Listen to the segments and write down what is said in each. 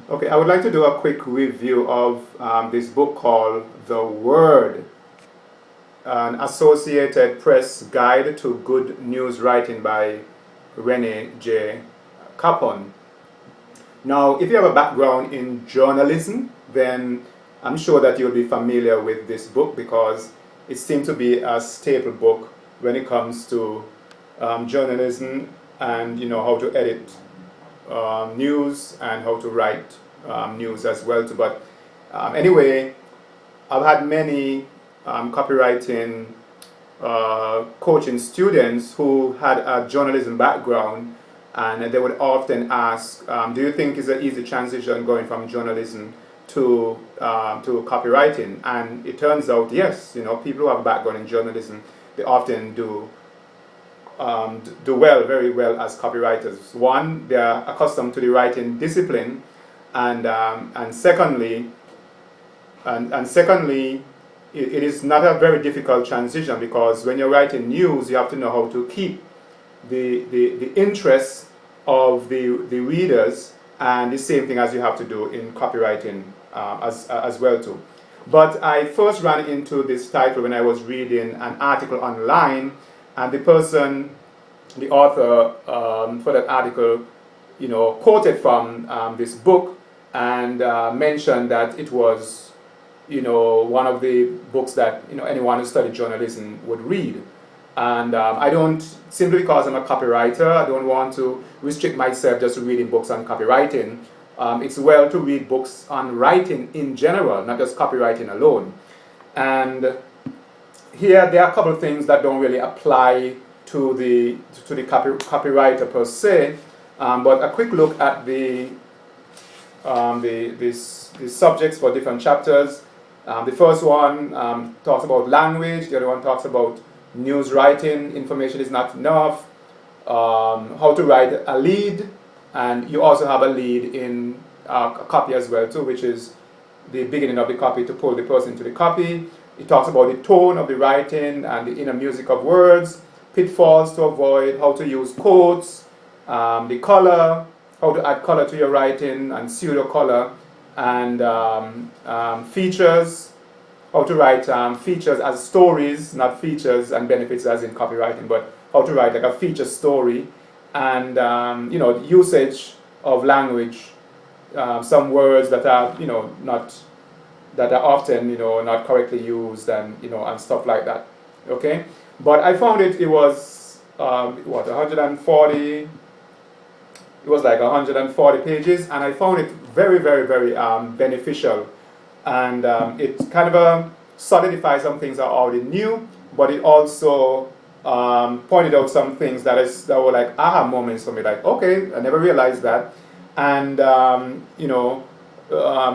Okay, I would like to do a quick review of this book called The Word, an Associated Press Guide to Good News Writing by Rene Cappon. Now, if you have a background in journalism, then I'm sure that you'll be familiar with this book because it seems to be a staple book when it comes to journalism and how to edit news and how to write news as well too. But anyway, I've had many copywriting coaching students who had a journalism background, and they would often ask, do you think it's an easy transition going from journalism to copywriting? And it turns out, yes, people who have a background in journalism, they often do very well as copywriters. One, they are accustomed to the writing discipline, and secondly, it is not a very difficult transition because when you're writing news, you have to know how to keep the interest of the readers, and the same thing as you have to do in copywriting as well too. But I first ran into this title when I was reading an article online, and the author for that article, quoted from this book and mentioned that it was, one of the books that anyone who studied journalism would read. And I don't, simply because I'm a copywriter, I don't want to restrict myself just to reading books on copywriting. It's well to read books on writing in general, not just copywriting alone. And here there are a couple of things that don't really apply to the copywriter per se, but a quick look at the subjects for different chapters. The first one talks about language. The other one talks about news writing. Information is not enough. How to write a lead, and you also have a lead in a copy as well too, which is the beginning of the copy to pull the person to the copy. It talks about the tone of the writing and the inner music of words, pitfalls to avoid, how to use quotes, the color, how to add color to your writing and pseudo color, and features, how to write features as stories, not features and benefits as in copywriting, but how to write like a feature story, and usage of language, some words that are not that are often not correctly used, and stuff like that. Okay, but I found it was 140. It was like 140 pages, and I found it very, very, very beneficial, and it kind of solidified some things I already knew, but it also pointed out some things that were like aha moments for me, like, okay, I never realized that. And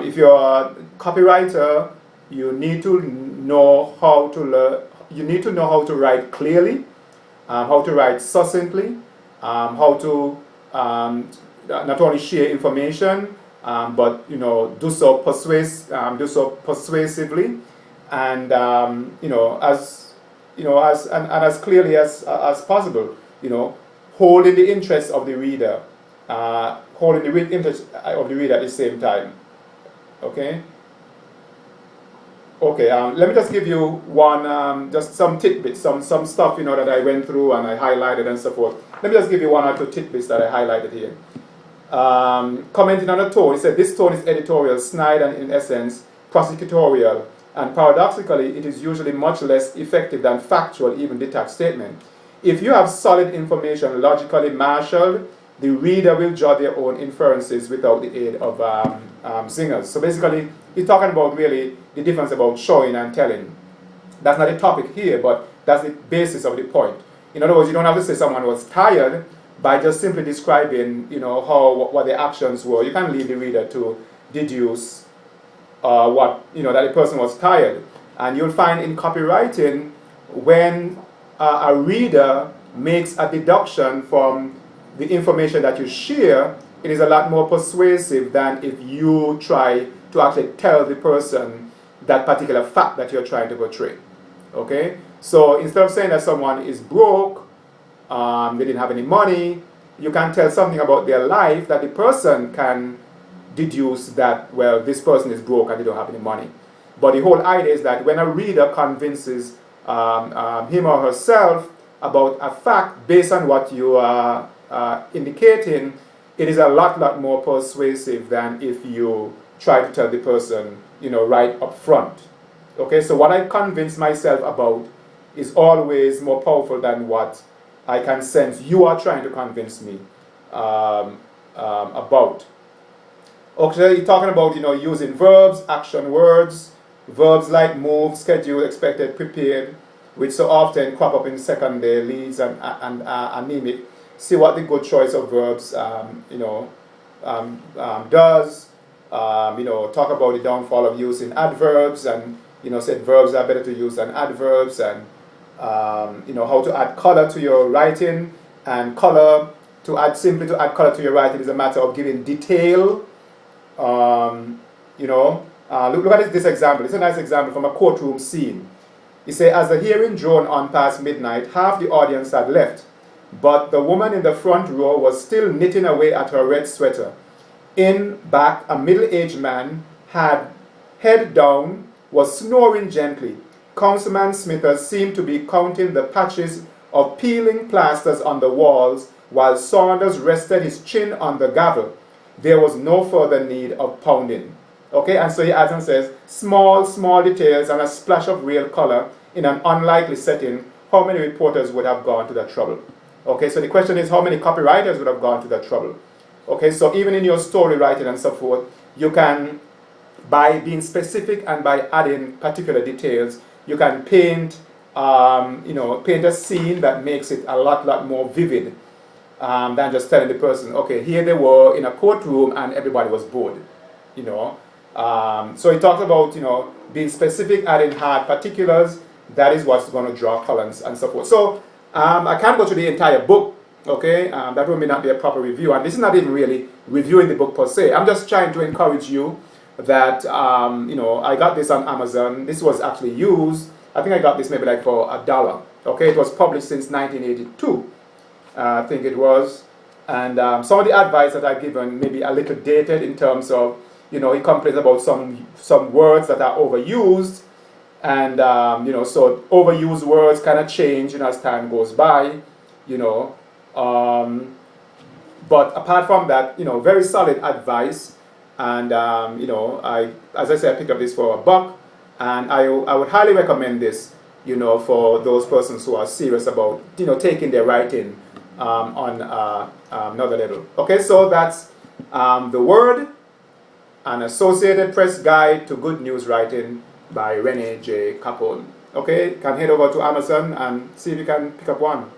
if you're a copywriter, you need to know how to learn. You need to know how to write clearly, how to write succinctly, how to not only share information, but do so persuasively, and as clearly as possible. Holding the interest of the reader, holding the interest of the reader at the same time. Okay. Okay, let me just give you one, just some tidbits, some stuff that I went through and I highlighted and so forth. Let me just give you one or two tidbits that I highlighted here. Commenting on the tone, it said this tone is editorial, snide, and in essence prosecutorial, and paradoxically, it is usually much less effective than factual, even detached statement. If you have solid information logically marshaled, the reader will draw their own inferences without the aid of zingers. So basically, he's talking about really the difference about showing and telling. That's not the topic here, but that's the basis of the point. In other words, you don't have to say someone was tired by just simply describing, what the actions were. You can leave the reader to deduce that the person was tired. And you'll find in copywriting, when a reader makes a deduction from the information that you share, it is a lot more persuasive than if you try to actually tell the person that particular fact that you're trying to portray. Okay? So instead of saying that someone is broke, they didn't have any money, you can tell something about their life that the person can deduce that, well, this person is broke and they don't have any money. But the whole idea is that when a reader convinces him or herself about a fact based on what you are indicating, it is a lot more persuasive than if you try to tell the person, right up front. Okay, so what I convince myself about is always more powerful than what I can sense you are trying to convince me about. Okay, talking about using verbs, action words, verbs like move, schedule, expected, prepared, which so often crop up in secondary leads and anemic. See what the good choice of verbs does. Talk about the downfall of using adverbs, and said verbs are better to use than adverbs, and how to add color to your writing, and color simply to add color to your writing is a matter of giving detail. Look at this example. It's a nice example from a courtroom scene. He said, as the hearing droned on past midnight, half the audience had left, but the woman in the front row was still knitting away at her red sweater. In back, a middle-aged man had head down, was snoring gently. Councilman Smithers seemed to be counting the patches of peeling plasters on the walls, while Saunders rested his chin on the gavel. There was no further need of pounding. Okay, and so he adds and says, small details and a splash of real color in an unlikely setting. How many reporters would have gone to that trouble? Okay, so the question is, how many copywriters would have gone to that trouble? Okay, so even in your story writing and so forth, you can, by being specific and by adding particular details, you can paint a scene that makes it a lot more vivid than just telling the person, okay, here they were in a courtroom and everybody was bored. So he talks about being specific, adding hard particulars. That is what's going to draw columns and so forth. So I can't go through the entire book. Okay, that may not be a proper review, and this is not even really reviewing the book per se. I'm just trying to encourage you that I got this on Amazon. This was actually used. I think I got this maybe like for $1. Okay, it was published since 1982. I think it was, and some of the advice that I've given may be a little dated in terms of he complains about some words that are overused, and so overused words kind of change as time goes by. But apart from that, very solid advice, and as I said, I picked up this for $1, and I would highly recommend this, for those persons who are serious about, taking their writing on another level. Okay, so that's The Word, an Associated Press Guide to Good News Writing by Rene J. Cappon. Okay, you can head over to Amazon and see if you can pick up one.